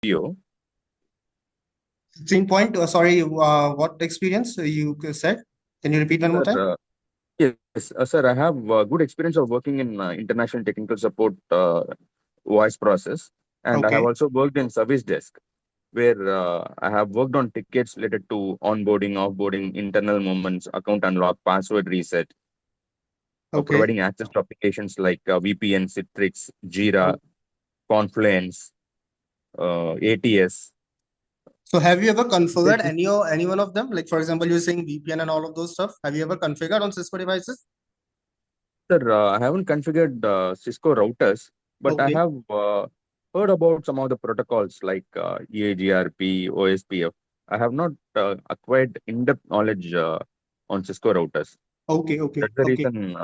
video. 16 point, sorry, what experience you said? Can you repeat one more time? Sir, yes, sir, I have good experience of working in international technical support voice process, and I have Okay. also worked in service desk where I have worked on tickets related to onboarding, offboarding, internal movements, account unlock, password reset, Okay. providing access to applications like VPN, Citrix, Jira, Oh. Confluence, ATS. So have you ever configured Applications. any one of them? Like for example, you're saying VPN and all of those stuff. Have you ever configured on Cisco devices? Sir, I haven't configured Cisco routers, but I Okay. have heard about some of the protocols like EAGRP, OSPF. I have not acquired in-depth knowledge on Cisco routers. Okay. Okay. That's the Okay. reason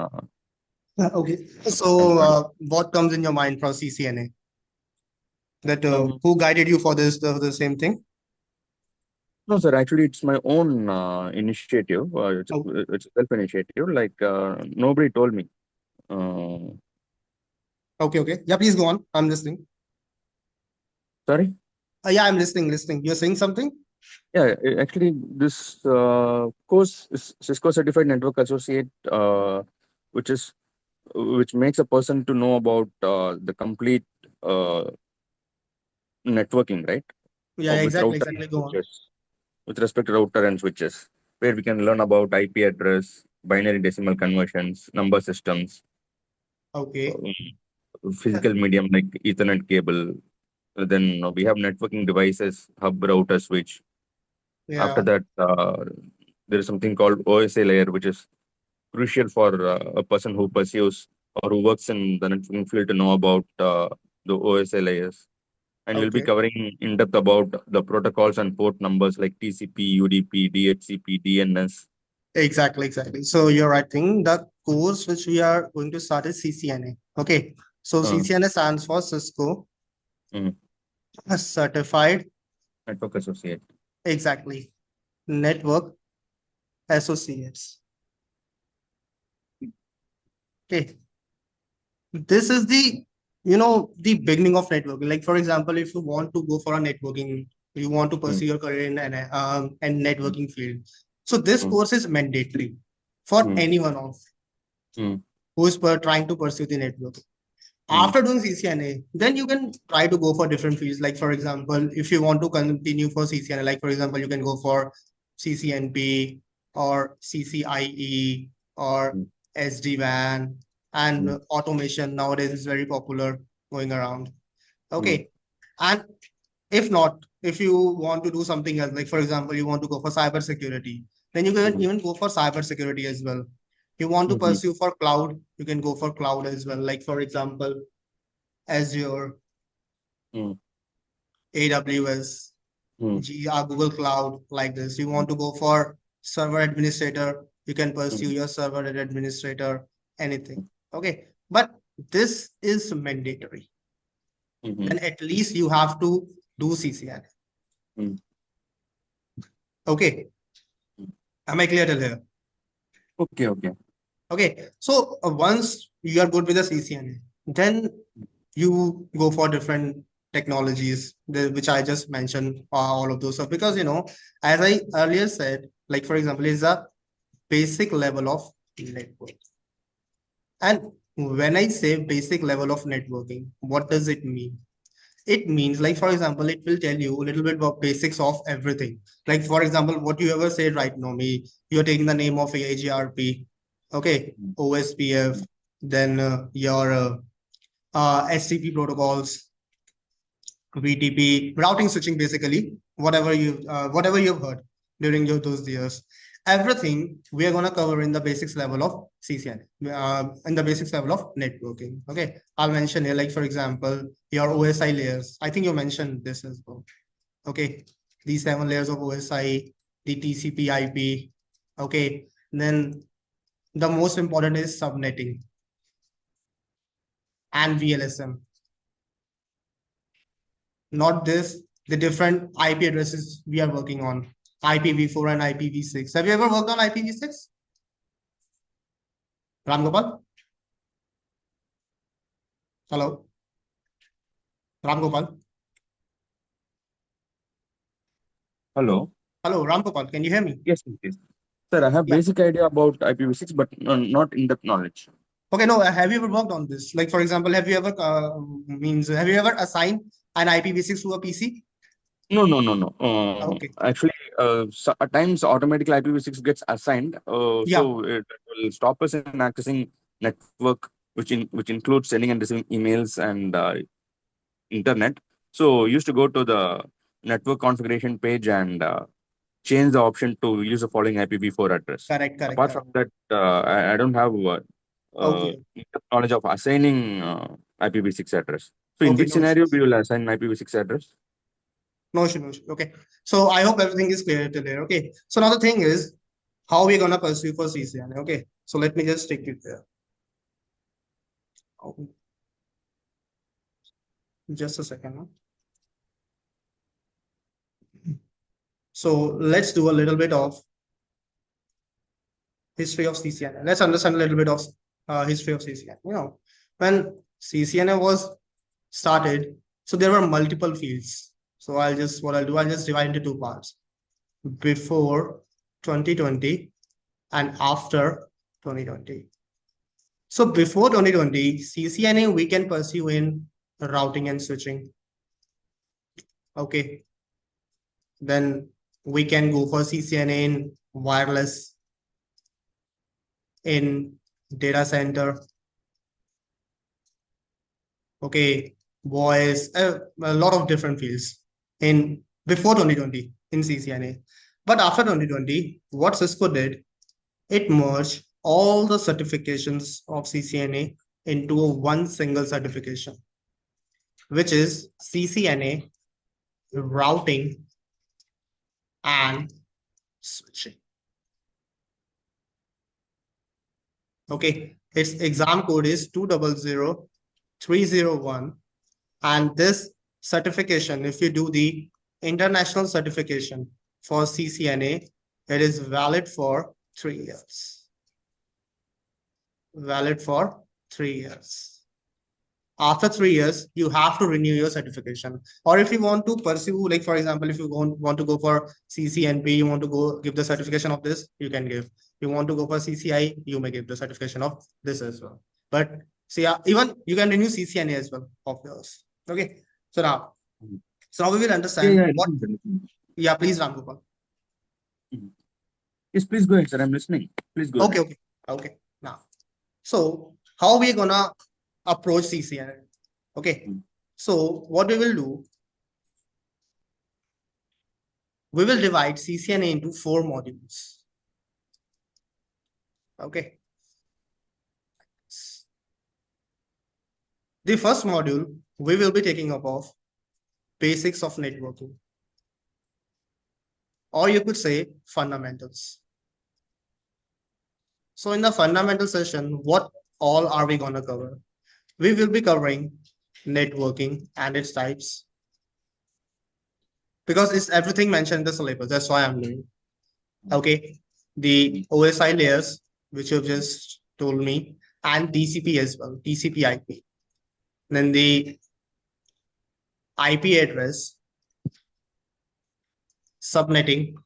Okay. I'm So sorry. what comes in your mind from CCNA? That Um, who guided you for this the same thing? no, sir. Actually, it's my own initiative. Oh, It's a self-initiative. Like nobody told me. Uh, okay. Okay. Yeah, please go on. I'm listening. Sorry. Yeah, I'm listening. Listening. You're saying something? Yeah, actually, this course is Cisco Certified Network Associate, which is which makes a person to know about the complete uh, networking, right? Yeah. With Exactly. router and Exactly. Go on. switches, with respect to router and switches, where we can learn about IP address, binary decimal conversions, number systems, Okay. physical medium like Ethernet cable. Then we have networking devices, hub, router, switch. After Yeah. that, there is something called OSA layer, which is crucial for a person who pursues or who works in the networking field to know about the OSA layers. And we'll be Okay. covering in depth about the protocols and port numbers like TCP, UDP, DHCP, DNS. Exactly, exactly. So you're right thing. The course which we are going to start is CCNA. Okay. So Uh, CCNA stands for Cisco mm, Certified, Network Associate. exactly, Network Associates. Okay. This is the beginning of networking. Like for example, if you want to go for a networking, you want to Mm, pursue your career in an mm, networking field. So this mm, course is mandatory for mm, anyone of mm, who is trying to pursue the network. mm, After doing CCNA, then you can try to go for different fields. Like for example, if you want to continue for CCNA, like for example, you can go for CCNP or CCIE or mm, SD-WAN and mm, automation nowadays is very popular going around. mm, Okay. And if not, if you want to do something else, like for example, you want to go for cyber security, then you can mm, even go for cyber security as well. You want to mm, pursue for cloud, you can go for cloud as well. Like for example, Azure, mm, AWS, mm, Google Cloud, like this. You want to go for server administrator, you can pursue mm, your server administrator, anything. Okay. But this is mandatory. mm, Then at least you have to do CCNA. mm, Okay. mm. Am I clear till here? Okay, okay. Okay. So once you are good with the CCNA, then you go for different technologies, which I just mentioned, all of those stuff. Because, as I earlier said, like for example, it's a basic level of network. And when I say basic level of networking, what does it mean? It means, like, for example, it will tell you a little bit about basics of everything. Like, for example, what you ever said right now, you're taking the name of AGRP, okay, Mm, OSPF, mm, then your STP protocols, VTP, routing switching, basically, whatever you've heard during those years. Everything we are gonna cover in the basics level of CCN, in the basics level of networking. Okay, I'll mention here, like for example, your OSI layers. I think you mentioned this as well. Okay, these 7 layers of OSI, the TCP/IP. Okay, then the most important is subnetting and VLSM. Not this, the different IP addresses we are working on, IPv4 and IPv6. Have you ever worked on IPv6? Ram Gopal? Hello? Ram Gopal? Hello. Hello, Ramgopal, can you hear me? Yes, yes. Sir, I have Yeah. basic idea about IPv6, but not in-depth knowledge. Okay, no, have you ever worked on this? Like, for example, have you ever assigned an IPv6 to a PC? No, no, no, no. Okay. Actually, so at times automatically IPv6 gets assigned, Yeah, so it will stop us in accessing network, which includes sending and receiving emails and internet. So used to go to the network configuration page and change the option to use the following IPv4 address. correct, correct, Apart from correct. that, I don't have Okay, knowledge of assigning IPv6 address. So in okay, which no scenario issues. we will assign IPv6 address? No issue, no issue. Okay. So I hope everything is clear till there. Okay. So now the thing is, how we're gonna pursue for CCNA. Okay. So let me just take it there. Oh, just a second. Huh? So let's do a little bit of history of CCNA. Let's understand a little bit of history of CCNA. When CCNA was started, so there were multiple fields. So I'll just divide into two parts. Before 2020 and after 2020. So before 2020, CCNA we can pursue in routing and switching. Okay. Then we can go for CCNA in wireless, in data center. Okay. Voice, a lot of different fields in before 2020 in CCNA. But after 2020, what Cisco did, it merged all the certifications of CCNA into a one single certification, which is CCNA routing and switching. Okay, its exam code is 200301. And this certification, if you do the international certification for CCNA, it is valid for 3 years. Valid for 3 years. After 3 years, you have to renew your certification. Or if you want to pursue, like for example, if you want to go for CCNP, you want to go give the certification of this, you can give. You want to go for CCI, you may give the certification of this as well. But see, even you can renew CCNA as well of yours. Okay. So now, Mhm. so now we will Yeah, understand yeah. what. Listening. Yeah, please, Ramgopal. Mhm. Yes, please go ahead, sir. I'm listening. Please go Okay, ahead. okay, okay. Now, so how we gonna approach CCNA? Okay. Mhm. So what we will do, we will divide CCNA into 4 modules. Okay. The first module, we will be taking up of basics of networking, or you could say fundamentals. So in the fundamental session, what all are we going to cover? We will be covering networking and its types, because it's everything mentioned in the syllabus. That's why I'm doing. Okay. The OSI layers, which you've just told me, and TCP as well, TCP IP. Then the IP address, subnetting,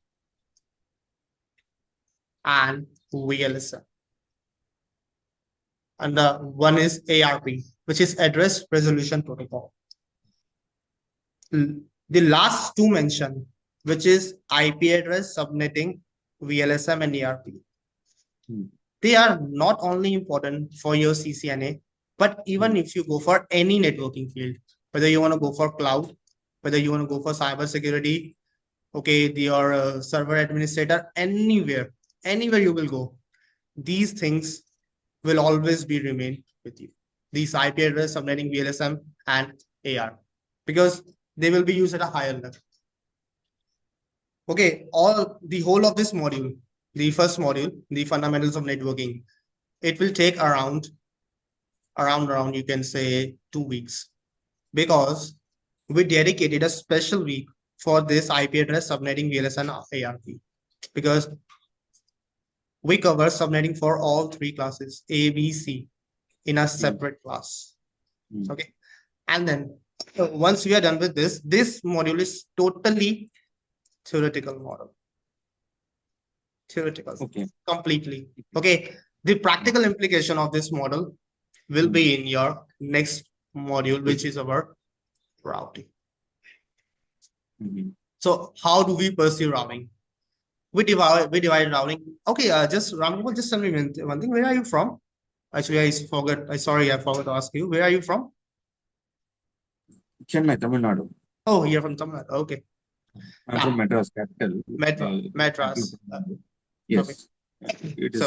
and VLSM. And the one is ARP, which is Address Resolution Protocol. The last two mentioned, which is IP address, subnetting, VLSM, and ARP. They are not only important for your CCNA, but even if you go for any networking field, whether you want to go for cloud, whether you want to go for cyber security, okay, your server administrator, anywhere you will go, these things will always be remain with you. These IP address, subnetting, VLSM, and AR, because they will be used at a higher level. Okay, the whole of this module, the first module, the fundamentals of networking, it will take around you can say 2 weeks, because we dedicated a special week for this IP address, subnetting, VLSM, and ARP, because we cover subnetting for all 3 classes, A, B, C, in a separate class. Okay. And then once we are done with this module is totally theoretical model. Theoretical. Okay. Completely. Okay. The practical implication of this model will be in your next module, which is our routing. So how do we pursue routing? We divide routing. Okay, just Ramgopal, just tell me one thing. Where are you from? Actually, I forgot to ask you. Where are you from? Chennai, Tamil Nadu. Oh, you're from Tamil Nadu. Okay. I'm from Madras capital. Madras. Yes. Okay. It is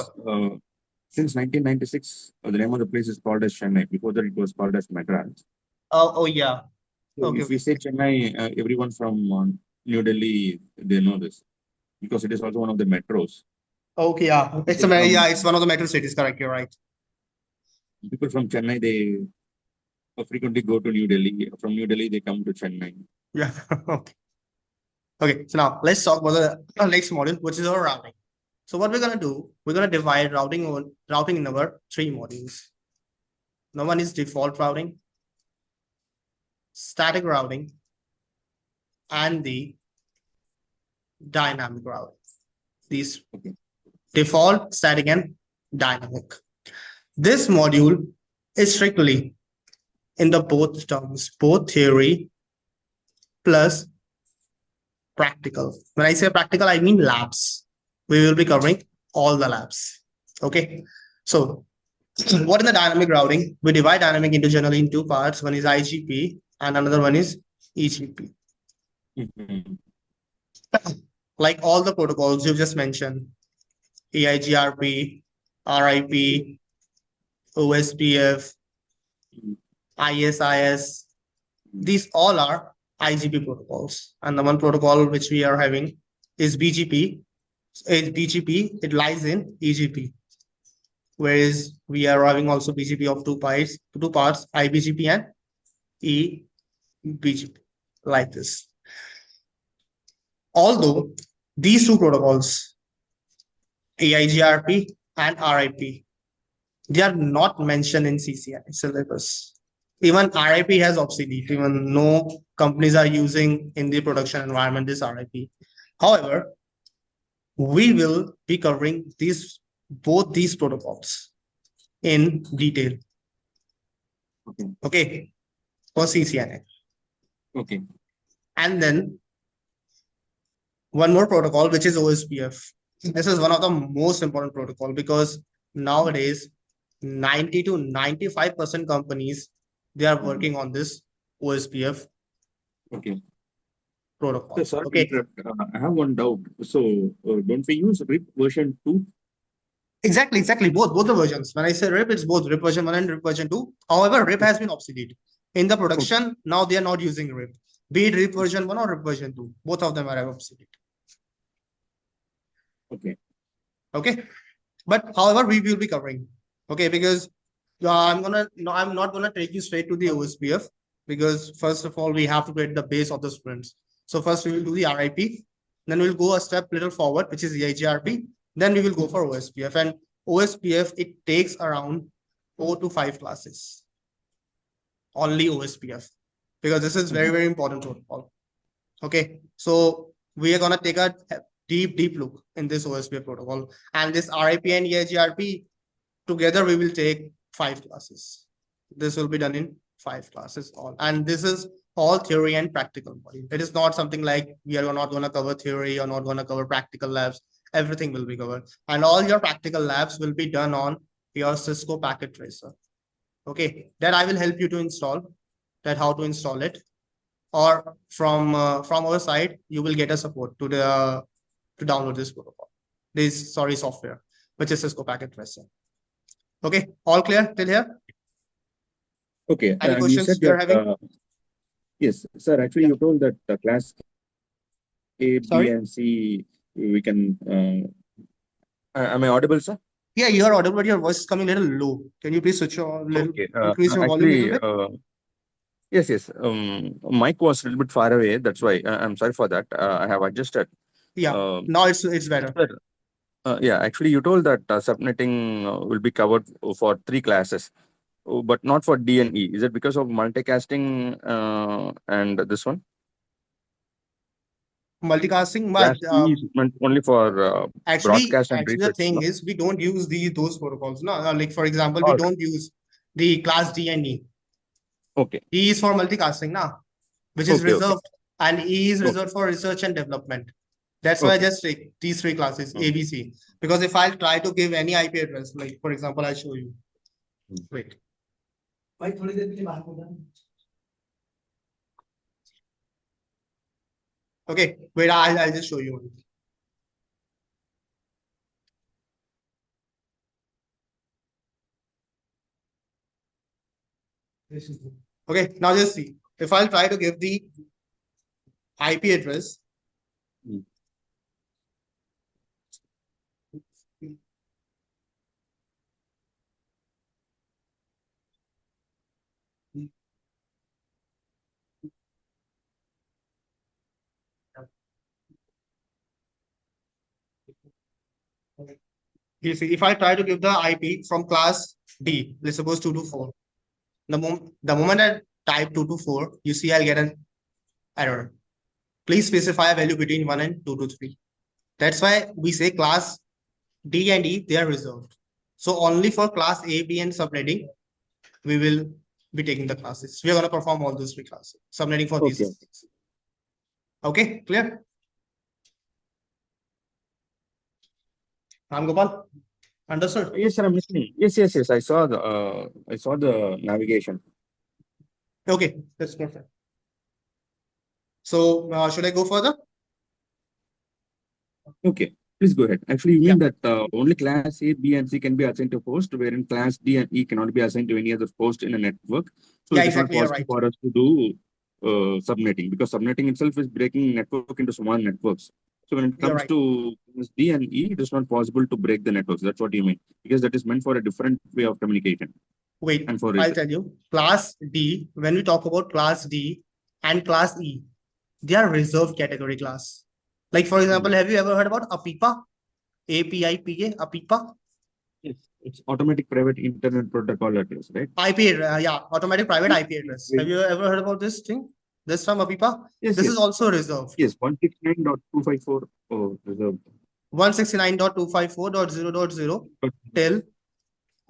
since 1996. The name of the place is called as Chennai. Before that, it was called as Madras. Oh yeah. So Okay. if we say Chennai, everyone from New Delhi, they know this because it is also one of the metros. Okay, yeah. It's one of the metro cities, correct. You're right. People from Chennai, they frequently go to New Delhi. From New Delhi, they come to Chennai. Yeah. Okay. Okay. So now let's talk about the next module, which is our routing. So what we're gonna do, we're gonna divide routing in our 3 modules. Now one is default routing, static routing, and the dynamic routing. These default, static, and dynamic. This module is strictly in the both terms, both theory plus practical. When I say practical, I mean labs. We will be covering all the labs. Okay. So what in the dynamic routing? We divide dynamic into generally in 2 parts. One is IGP and another one is EGP. Like all the protocols you've just mentioned, EIGRP, RIP, OSPF, ISIS, these all are IGP protocols. And the one protocol which we are having is BGP. It lies in EGP. Whereas we are having also BGP of 2 parts, IBGP and EBGP, like this. Although these 2 protocols, EIGRP and RIP, they are not mentioned in CCNA syllabus. Even RIP has obsolete. Even no companies are using in the production environment this RIP. However, we will be covering both these protocols in detail. Okay. For CCNA. Okay. And then one more protocol, which is OSPF. This is one of the most important protocol because nowadays 90 to 95% companies, they are working on this OSPF protocol. So, sorry, I have one doubt. So don't we use RIP version 2? Exactly. Both the versions. When I say RIP, it's both RIP version 1 and RIP version 2. However, RIP has been obsolete. In the production, now they are not using RIP. Be it RIP version 1 or RIP version 2. Both of them are obsolete. Okay. But however, we will be covering. Okay, because I'm not gonna take you straight to the OSPF because first of all, we have to get the base of the sprints. So first we will do the RIP, then we'll go a step little forward, which is the IGRP. Then we will go for OSPF. And OSPF, it takes around 4 to 5 classes. Only OSPF. Because this is very, very important protocol. Okay. So we are gonna take a deep look in this OSPF protocol. And this RIP and EIGRP, together we will take 5 classes. This will be done in 5 classes all. And this is all theory and practical. It is not something like we are not going to cover theory or not going to cover practical labs. Everything will be covered. And all your practical labs will be done on your Cisco packet tracer. Okay, that I will help you to install, that how to install it. Or from our side, you will get a support to download this protocol. Software, which is Cisco packet tracer. Okay, all clear till here? Okay. Any questions you're having? Yes, sir. Actually, you told that class A, B, and C, we can. Am I audible, sir? Yeah, you are audible, but your voice is coming a little low. Can you please switch your increase your volume a little bit? Yes. Mic was a little bit far away. That's why I'm sorry for that. I have adjusted. Yeah, now it's better. Yeah, actually, you told that subnetting will be covered for 3 classes, but not for D and E. Is it because of multicasting and this one? multicasting, Class but E is meant only for broadcast and actually the research, thing no? is we don't use those protocols. No, like for example, we Or don't use the class D and E. okay, E is for multicasting now, which is okay, okay, reserved, and E is okay, reserved for research and development. That's why I okay. just take these three classes, A, Mm, B, C. Because if I try to give any IP address, like for example, I show you. mm. Wait. भाई थोड़ी देर के लिए बाहर हो जाना. Okay, wait, I'll just show you. Okay, now just see. If I'll try to give the IP address, Mm. you see, if I try to give the IP from class D, let's suppose 224, the moment I type 224, you see I'll get an error. Please specify a value between 1 and 223. That's why we say class D and E, they are reserved. So only for class A, B, and subnetting, we will be taking the classes. We are going to perform all those three classes, subnetting for these Okay. things. Okay, clear? Ram Gopal, understood? Yes, sir, I'm listening. Yes, yes, yes. I saw the navigation. Okay, that's perfect. So should I go further? Okay, please go ahead. Actually, you Yeah, mean that only class A, B, and C can be assigned to host, wherein class D and E cannot be assigned to any other host in a network. So yeah, it is not exactly. You're possible right. for us to do subnetting, because subnetting itself is breaking network into small networks. So when it You're comes right. to class D and E, it is not possible to break the networks. That's what you mean, because that is meant for a different way of communication Wait, and for I'll research. tell you. Class D, when we talk about class D and class E, they are reserved category class. Like, for example, Mm. have you ever heard about APIPA? APIPA, APIPA? Yes, it's automatic private internet protocol address, right? IP, yeah, automatic private Yes, IP address. Have you ever heard about this thing? This from APIPA? yes, This is yes. also reserved. Yes, 169.254. Oh, reserved. 169.254.0.0 till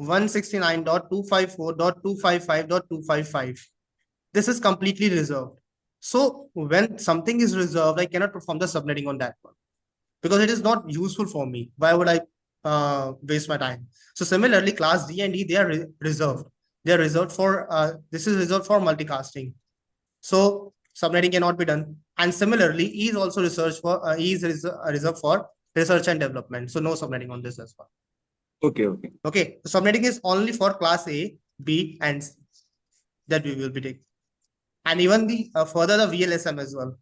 169.254.255.255. This is completely reserved. So when something is reserved, I cannot perform the subnetting on that one because it is not useful for me. Why would I waste my time? So similarly, class D and E, they are reserved. They are reserved for, this is reserved for multicasting. So subnetting cannot be done. And similarly, E is also E is reserved for research and development. So no subnetting on this as well. Okay, okay. Okay, so subnetting is only for class A, B, and C that we will be taking. And even the further the VLSM as well.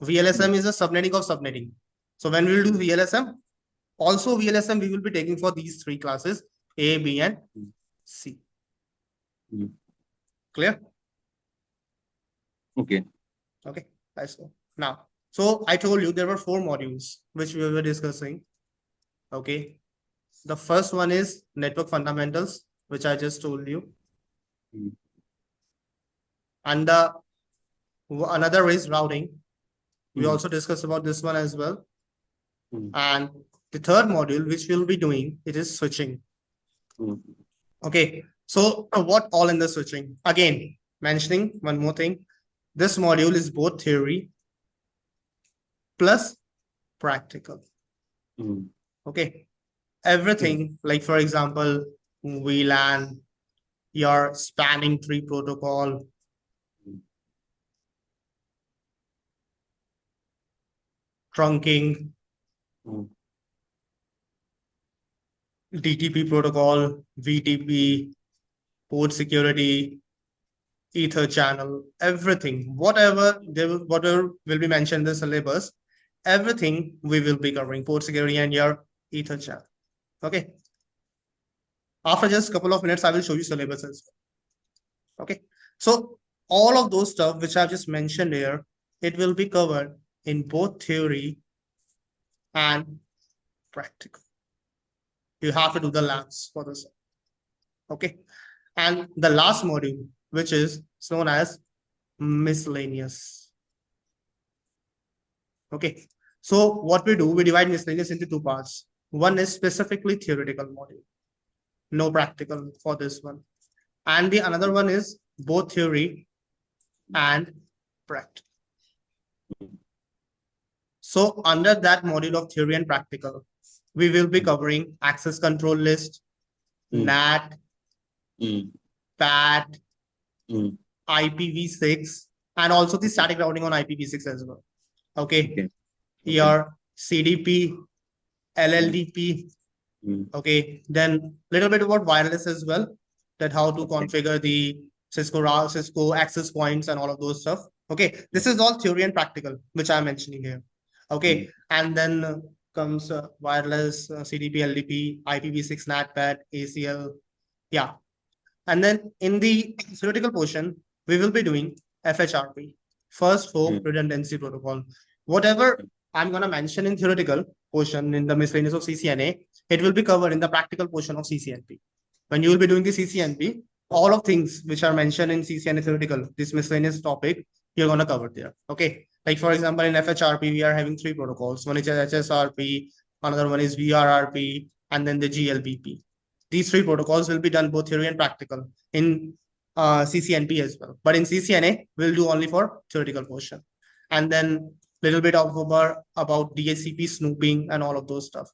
VLSM is a subnetting of subnetting. So when we will do VLSM, also VLSM we will be taking for these three classes, A, B, and C. Mm. Clear? Okay. Okay, let's go. Now, so I told you there were 4 modules which we were discussing. Okay. The first one is network fundamentals, which I just told you. Mm. And another is routing. We Mm. also discussed about this one as well. Mm. And the third module, which we'll be doing, it is switching. Mm. Okay. So what all in the switching? Again, mentioning one more thing. This module is both theory plus practical. Mm. Okay. Everything, like for example, VLAN, your spanning tree protocol, trunking, Mm. DTP protocol, VTP, port security, ether channel, everything, whatever will be mentioned in the syllabus, everything we will be covering, port security and your ether channel. Okay. After just a couple of minutes, I will show you syllabus as well. Okay. So all of those stuff which I've just mentioned here, it will be covered in both theory and practical. You have to do the labs for this. Okay. And the last module, which is known as miscellaneous. Okay. So what we do, we divide miscellaneous into two parts. One is specifically theoretical module, no practical for this one. And the another one is both theory and practical. So under that module of theory and practical, we will be covering access control list, NAT, PAT, IPv6, and also the static routing on IPv6 as well. Okay. Your CDP, LLDP. Okay. Then little bit about wireless as well, that how to configure the Cisco access points and all of those stuff. Okay. This is all theory and practical, which I'm mentioning here. Okay. And then comes wireless, CDP, LDP, IPv6, NAT, PAT, ACL. Yeah. And then in the theoretical portion, we will be doing FHRP, first fork redundancy protocol. Whatever I'm going to mention in theoretical portion in the miscellaneous of CCNA, it will be covered in the practical portion of CCNP. When you will be doing the CCNP, all of things which are mentioned in CCNA theoretical, this miscellaneous topic, you're going to cover there. Okay. Like for example, in FHRP, we are having three protocols. One is HSRP, another one is VRRP, and then the GLBP. These three protocols will be done both theory and practical in CCNP as well. But in CCNA, we'll do only for theoretical portion. And then little bit of about DHCP snooping and all of those stuff.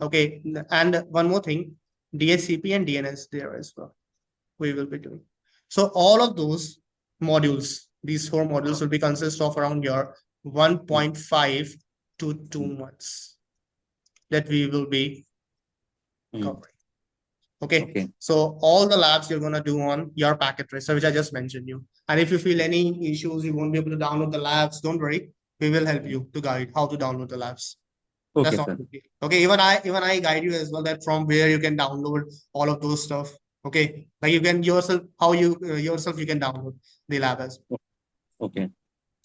Okay. And one more thing, DHCP and DNS there as well. We will be doing. So all of those modules, these four modules will be consist of around your 1.5 to 2 months that we will be covering. Okay. So all the labs you're going to do on your packet tracer, which I just mentioned you. And if you feel any issues, you won't be able to download the labs, don't worry. We will help you to guide how to download the labs. Okay, That's not okay. Okay. Even I guide you as well, that from where you can download all of those stuff. Okay. Like you can yourself, how you yourself, you can download the lab as well. Okay.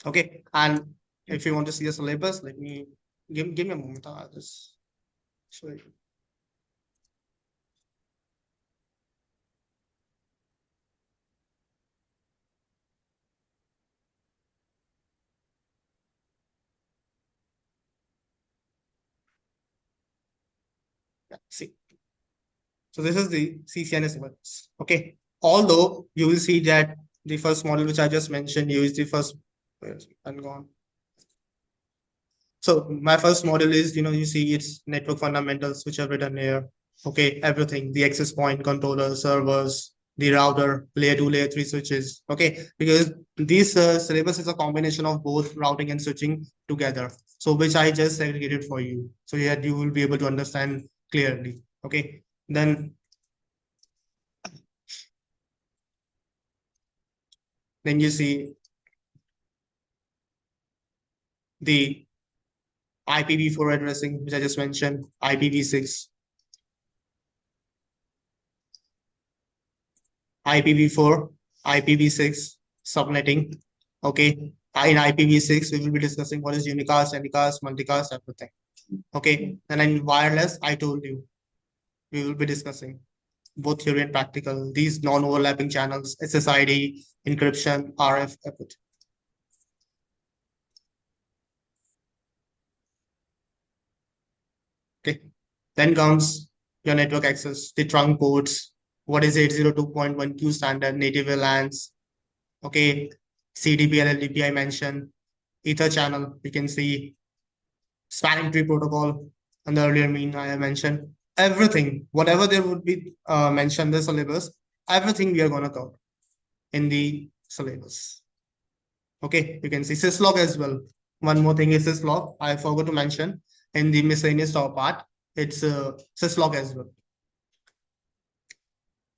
Okay. And if you want to see the syllabus, let me give me a moment. I'll just show you. Yeah, see. So this is the CCNA syllabus. Okay. Although you will see that the first model which I just mentioned, you is the first. I'm gone. So my first model is, you see it's network fundamentals, which are written here. Okay, everything, the access point, controller, servers, the router, layer 2, layer 3 switches. Okay, because this syllabus is a combination of both routing and switching together. So which I just segregated for you. So that you will be able to understand clearly. Okay, then you see the IPv4 addressing, which I just mentioned, IPv6, IPv4, IPv6 subnetting. Okay. In IPv6, we will be discussing what is unicast, anycast, multicast, everything. Okay. And in wireless, I told you, we will be discussing both theory and practical, these non-overlapping channels, SSID, encryption, RF, everything. Okay. Then comes your network access, the trunk ports. What is 802.1q standard, native LANs? Okay. CDP, LLDP, I mentioned. Ether channel, we can see spanning tree protocol, and the earlier mean I mentioned. Everything, whatever there would be mentioned in the syllabus, everything we are going to cover in the syllabus. Okay, you can see syslog as well. One more thing is syslog. I forgot to mention in the miscellaneous top part, it's syslog as well.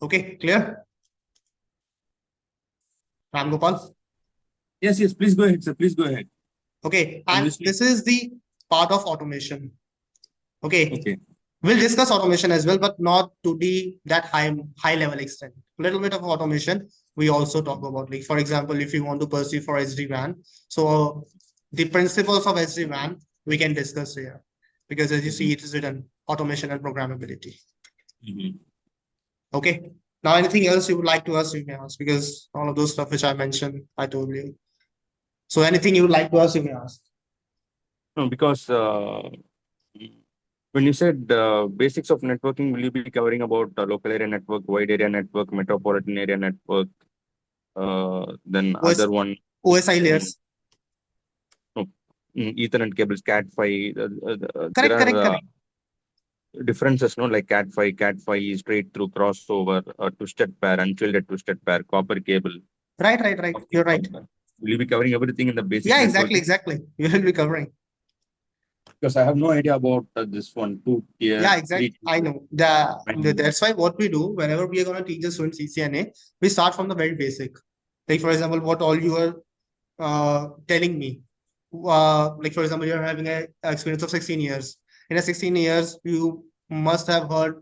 Okay, clear? Ram Gopal? Yes, please go ahead, sir. Please go ahead. Okay, and this is the part of automation. Okay. We'll discuss automation as well, but not to that high level extent. A little bit of automation we also talk about. Like for example, if you want to pursue for SD-WAN, so the principles of SD-WAN we can discuss here, because as you see, it is written automation and programmability. Okay. Now, anything else you would like to ask, you may ask, because all of those stuff which I mentioned, I told you. So anything you would like to ask, you may ask. No, because when you said basics of networking, will you be covering about local area network, wide area network, metropolitan area network, then OS, other one, OSI um, layers. no, Ethernet cables, Cat5. There Correct, correct, are correct. differences, no, like Cat5, Cat5 is straight through crossover, twisted pair, unshielded twisted pair, copper cable. Right, right, right. Okay. You're right. Will you be covering everything in the basic Yeah, exactly, networking? exactly. You will be covering. Because I have no idea about this one, two tier, Yeah, three exactly. I tier. know. And, That's why what we do whenever we are going to teach the student CCNA, we start from the very basic. Like for example, what all you are telling me. Like for example, you're having a experience of 16 years. In a 16 years, you must have heard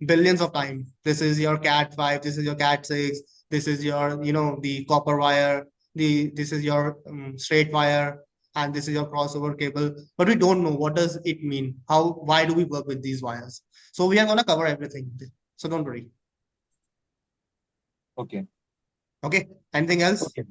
billions of times. This is your Cat 5, this is your Cat 6, this is your, the copper wire, this is your straight wire, and this is your crossover cable. But we don't know what does it mean. Why do we work with these wires? So we are gonna cover everything. So don't worry. okay. Okay. Anything else? Okay.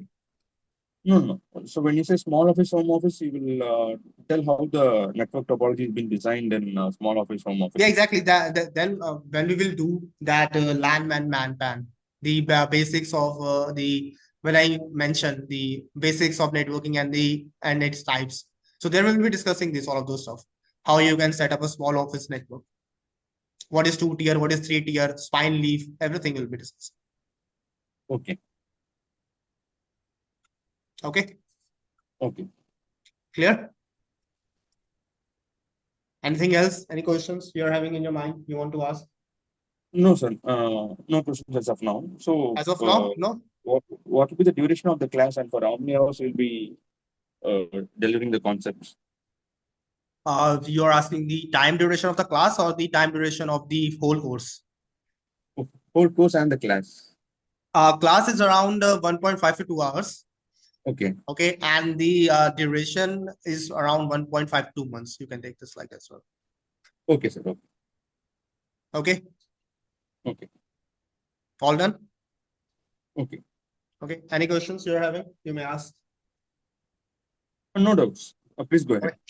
No, no. So when you say small office, home office, you will tell how the network topology has been designed in small office, home Yeah, office. exactly. Then when we will do that LAN man pan, the basics of the when I mentioned the basics of networking and its types. So there will be discussing this all of those stuff. How you can set up a small office network. What is 2 tier? What is 3 tier? Spine leaf. Everything will be discussed. Okay. Okay, Okay. clear? Anything else? Any questions you are having in your mind you want to ask? No, sir. No questions as of now. So, As of now, no. what will be the duration of the class and for how many hours will be delivering the concepts? You're asking the time duration of the class or the time duration of the whole course? Whole course and the class. Class is around 1.5 to 2 hours. Okay. Okay. And the duration is around 1.52 months. You can take this like as well. Okay, sir. Okay. Okay. Okay. All done? Okay. Okay. Any questions you're having? You may ask. No doubts. Please go All ahead. right.